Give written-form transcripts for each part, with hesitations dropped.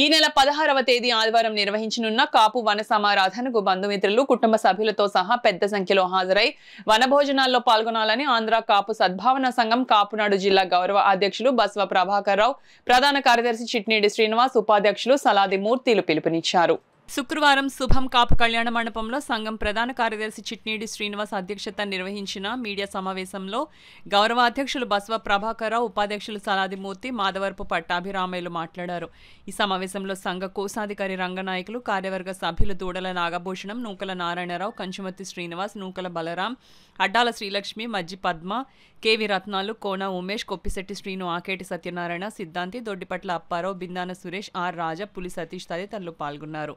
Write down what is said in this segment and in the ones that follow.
ఈ నెల 16వ తేదీ ఆదివారం నిర్వహించనున్న కాపు వన సమారాధనకు బంధుమిత్రులు కుటుంబ సభ్యులతో సహా పెద్ద సంఖ్యలో హాజరై వనభోజనాల్లో పాల్గొనాలని ఆంధ్ర కాపు సద్భావన సంఘం కాపునాడు జిల్లా గౌరవ అధ్యక్షులు బస్వ ప్రభాకర్ రావు, ప్రధాన కార్యదర్శి చిట్నీడి శ్రీనివాస్, ఉపాధ్యక్షులు సలాది మూర్తిలు పిలుపునిచ్చారు. శుక్రవారం శుభం కాపు కళ్యాణ మండపంలో సంఘం ప్రధాన కార్యదర్శి చిట్నీడి శ్రీనివాస్ అధ్యక్షత నిర్వహించిన మీడియా సమావేశంలో గౌరవ అధ్యక్షులు బస్వ ప్రభాకర్ రావు, ఉపాధ్యక్షులు సలాది మూర్తి, మాధవరపు పట్టాభిరామయ్యలు మాట్లాడారు. ఈ సమావేశంలో సంఘ కోశాధికారి రంగనాయకులు, కార్యవర్గ సభ్యులు దూడల నాగభూషణం, నూకల నారాయణరావు, కంచుమతి శ్రీనివాస్, నూకల బలరాం, అడ్డాల శ్రీలక్ష్మి, మజ్జి పద్మ, కేవి రత్నాలు, కోన ఉమేష్, కొప్పిశెట్టి శ్రీను, ఆకేటి సత్యనారాయణ, సిద్ధాంతి, దొడ్డిపట్ల అప్పారావు, బిందాన సురేష్, ఆర్ రాజా, పులి సతీష్ తదితరులు పాల్గొన్నారు.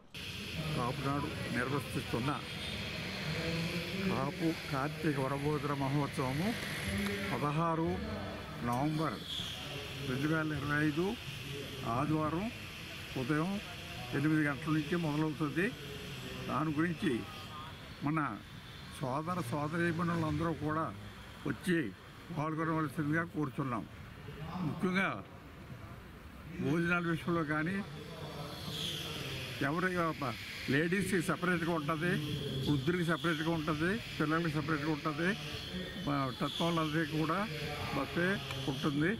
కాపునాడు నిర్వర్తిస్తున్న కాపు కార్తీక వనభోజన మహోత్సవము 16 నవంబర్ 2025 ఆదివారం ఉదయం 8 గంటల నుంచి మొదలవుతుంది. దాని గురించి మన సోదరీమణులందరూ కూడా వచ్చి పాల్గొనవలసిందిగా కోరుతున్నాం. ముఖ్యంగా భోజనాల విషయంలో కానీ ఎవరి లేడీస్కి సపరేట్గా ఉంటుంది, వృద్ధులకి సపరేట్గా ఉంటుంది, పిల్లలకి సపరేట్గా ఉంటుంది, తత్వాలందరికీ కూడా బస్సే ఉంటుంది.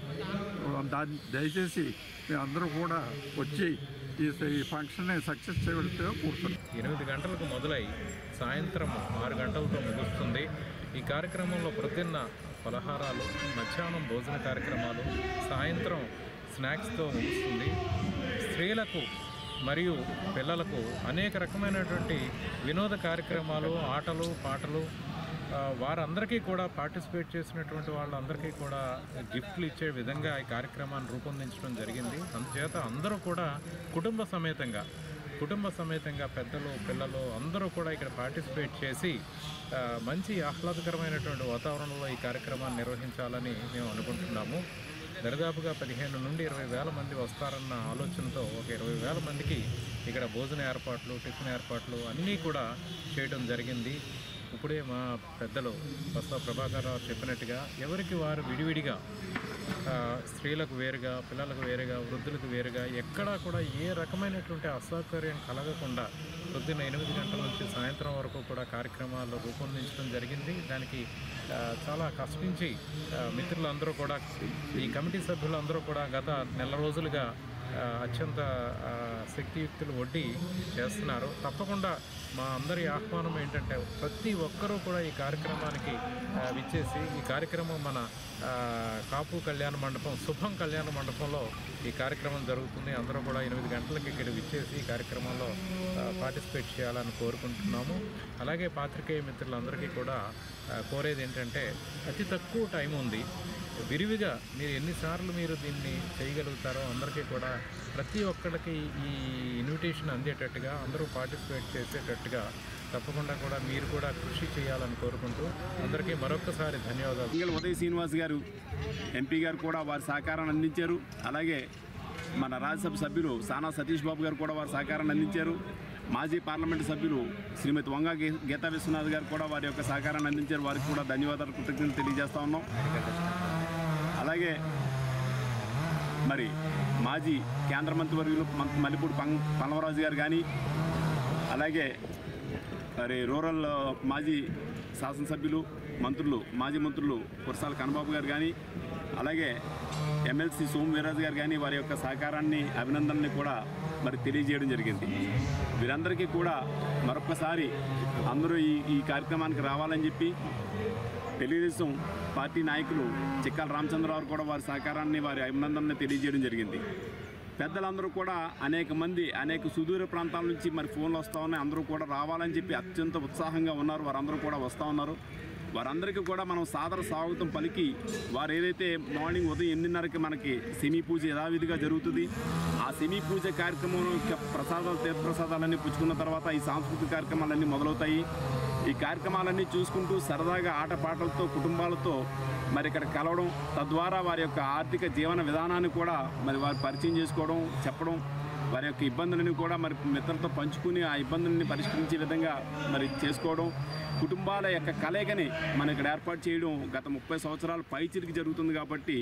దాన్ని దయచేసి మీ అందరూ కూడా వచ్చి ఈ ఫంక్షన్ని సక్సెస్ చేయవలసిందిగా కోరుతున్నాం. 8 గంటలకు మొదలై సాయంత్రం 6 గంటలతో ముగుస్తుంది. ఈ కార్యక్రమంలో ప్రొద్దున్న పలహారాలు, మధ్యాహ్నం భోజన కార్యక్రమాలు, సాయంత్రం స్నాక్స్తో ముగుస్తుంది. స్త్రీలకు మరియు పిల్లలకు అనేక రకమైనటువంటి వినోద కార్యక్రమాలు, ఆటలు, పాటలు, వారందరికీ కూడా పార్టిసిపేట్ చేసినటువంటి వాళ్ళందరికీ కూడా గిఫ్ట్లు ఇచ్చే విధంగా ఈ కార్యక్రమాన్ని రూపొందించడం జరిగింది. అందుచేత అందరూ కూడా కుటుంబ సమేతంగా పెద్దలు, పిల్లలు అందరూ కూడా ఇక్కడ పార్టిసిపేట్ చేసి మంచి ఆహ్లాదకరమైనటువంటి వాతావరణంలో ఈ కార్యక్రమాన్ని నిర్వహించాలని మేము అనుకుంటున్నాము. దరిదాపుగా 15 నుండి 20 వేల మంది వస్తారన్న ఆలోచనతో ఒక 20 వేల మందికి ఇక్కడ భోజన ఏర్పాట్లు, టిఫిన్ ఏర్పాట్లు అన్నీ కూడా చేయడం జరిగింది. ఇప్పుడే మా పెద్దలు బస్వ ప్రభాకర్ రావు చెప్పినట్టుగా ఎవరికి వారు విడివిడిగా, స్త్రీలకు వేరుగా, పిల్లలకు వేరుగా, వృద్ధులకు వేరుగా ఎక్కడా కూడా ఏ రకమైనటువంటి అసౌకర్యం కలగకుండా పొద్దున్న 8 గంటల నుంచి సాయంత్రం వరకు కూడా కార్యక్రమాలు రూపొందించడం జరిగింది. దానికి చాలా కష్టించి మిత్రులందరూ కూడా, ఈ కమిటీ సభ్యులందరూ కూడా గత నెల రోజులుగా అత్యంత శక్తియుక్తులు ఒడ్డి చేస్తున్నారు. తప్పకుండా మా అందరి ఆహ్వానం ఏంటంటే ప్రతి ఒక్కరూ కూడా ఈ కార్యక్రమానికి విచ్చేసి, ఈ కార్యక్రమం మన కాపు కళ్యాణ మండపం, శుభం కళ్యాణ మండపంలో ఈ కార్యక్రమం జరుగుతుంది. అందరూ కూడా 8 గంటలకి ఇక్కడ విచ్చేసి ఈ కార్యక్రమంలో పార్టిసిపేట్ చేయాలని కోరుకుంటున్నాము. అలాగే పాత్రికేయ మిత్రులందరికీ కూడా కోరేది ఏంటంటే అతి తక్కువ టైం ఉంది, విరివిగా మీరు ఎన్నిసార్లు మీరు దీన్ని చేయగలుగుతారో అందరికీ కూడా ప్రతి ఒక్కరికి ఈ ఇన్విటేషన్ అందేటట్టుగా, అందరూ పార్టిసిపేట్ చేసేటట్టుగా తప్పకుండా కూడా మీరు కూడా కృషి చేయాలని కోరుకుంటూ అందరికీ మరొకసారి ధన్యవాదాలు. ఉదయ్ శ్రీనివాస్ గారు, ఎంపీ గారు కూడా వారి సహకారాన్ని అందించారు. అలాగే మన రాజ్యసభ సభ్యులు సానా సతీష్ బాబు గారు కూడా వారి సహకారాన్ని అందించారు. మాజీ పార్లమెంటు సభ్యులు శ్రీమతి వంగ గీతా విశ్వనాథ్ గారు కూడా వారి యొక్క సహకారాన్ని అందించారు. వారికి కూడా ధన్యవాదాలు, కృతజ్ఞతలు తెలియజేస్తా ఉన్నాం. అలాగే మరి మాజీ కేంద్ర మంత్రివర్యులు మల్లిపూడి పల్లవరాజు గారు కానీ, అలాగే మరి రూరల్ మాజీ శాసనసభ్యులు, మాజీ మంత్రులు కురసాల కన్నబాబు గారు కానీ, అలాగే ఎమ్మెల్సీ సోము వీర్రాజు గారు కానీ వారి యొక్క సహకారాన్ని, అభినందనని కూడా మరి తెలియజేయడం జరిగింది. వీరందరికీ కూడా మరొక్కసారి అందరూ ఈ కార్యక్రమానికి రావాలని చెప్పి తెలుగుదేశం పార్టీ నాయకులు చిక్కాల రామచంద్రరావు కూడా వారి సహకారాన్ని, వారి అభినందనని తెలియజేయడం జరిగింది. పెద్దలందరూ కూడా అనేక సుదూర ప్రాంతాల నుంచి మరి ఫోన్లు వస్తూ ఉన్నాయి. అందరూ కూడా రావాలని చెప్పి అత్యంత ఉత్సాహంగా ఉన్నారు. వారందరూ కూడా వస్తూ ఉన్నారు. వారందరికీ కూడా మనం సాదర స్వాగతం పలికి, వారు ఏదైతే మార్నింగ్ ఉదయం 8:30కి మనకి సెమీ పూజ యథావిధిగా జరుగుతుంది. ఆ సెమీ పూజ కార్యక్రమంలో తీర్థప్రసాదాలన్నీ పుచ్చుకున్న తర్వాత ఈ సాంస్కృతిక కార్యక్రమాలన్నీ మొదలవుతాయి. ఈ కార్యక్రమాలన్నీ చూసుకుంటూ సరదాగా ఆటపాటలతో కుటుంబాలతో మరి ఇక్కడ కలవడం, తద్వారా వారి యొక్క ఆర్థిక జీవన విధానాన్ని కూడా మరి వారు పరిచయం చేసుకోవడం, చెప్పడం, వారి యొక్క ఇబ్బందులను కూడా మరి మిత్రులతో పంచుకుని ఆ ఇబ్బందులని పరిష్కరించే విధంగా మరి చేసుకోవడం, కుటుంబాల యొక్క కలయికని మనం ఇక్కడ ఏర్పాటు చేయడం గత 30 సంవత్సరాల పైచిరికి జరుగుతుంది. కాబట్టి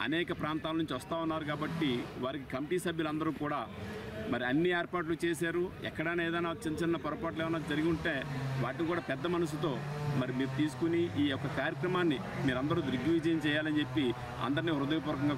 అనేక ప్రాంతాల నుంచి వస్తూ ఉన్నారు. కాబట్టి వారికి కమిటీ సభ్యులందరూ కూడా మరి అన్ని ఏర్పాట్లు చేశారు. ఎక్కడైనా ఏదైనా చిన్న చిన్న పొరపాట్లు ఏమైనా జరిగి ఉంటే వాటిని కూడా పెద్ద మనసుతో మరి మీరు తీసుకుని ఈ యొక్క కార్యక్రమాన్ని మీరందరూ దిగ్విజయం చేయాలని చెప్పి అందరినీ హృదయపూర్వకంగా